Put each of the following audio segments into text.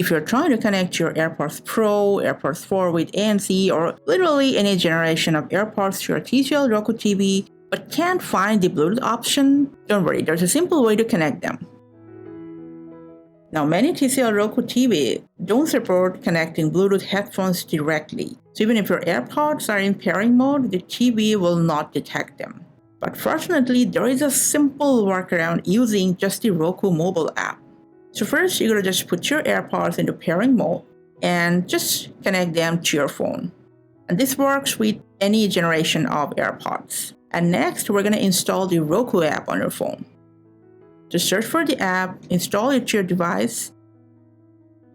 If you're trying to connect your AirPods Pro, AirPods 4 with ANC, or literally any generation of AirPods to your TCL Roku TV, but can't find the Bluetooth option, don't worry, there's a simple way to connect them. Now, many TCL Roku TV don't support connecting Bluetooth headphones directly. So even if your AirPods are in pairing mode, the TV will not detect them. But fortunately, there is a simple workaround using just the Roku mobile app. So first, you're going to just put your AirPods into pairing mode and just connect them to your phone. And this works with any generation of AirPods. And next, we're going to install the Roku app on your phone. Just search for the app, install it to your device,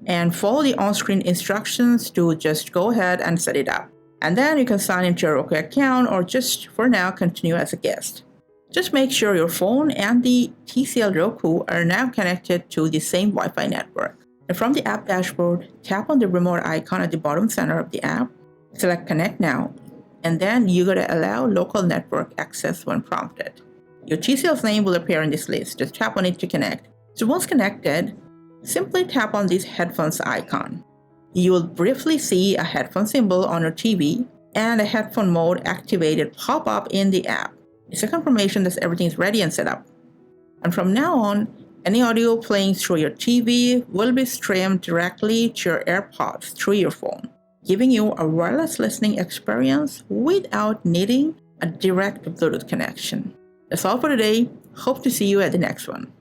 and follow the on-screen instructions to just go ahead and set it up. And then you can sign into your Roku account or just, for now, continue as a guest. Just make sure your phone and the TCL Roku are now connected to the same Wi-Fi network. And from the app dashboard, tap on the remote icon at the bottom center of the app, select Connect Now, and then you're going to allow local network access when prompted. Your TCL's name will appear in this list. Just tap on it to connect. So once connected, simply tap on this headphones icon. You will briefly see a headphone symbol on your TV and a headphone mode activated pop up in the app. It's a confirmation that everything is ready and set up. And from now on, any audio playing through your TV will be streamed directly to your AirPods through your phone, giving you a wireless listening experience without needing a direct Bluetooth connection. That's all for today. Hope to see you at the next one.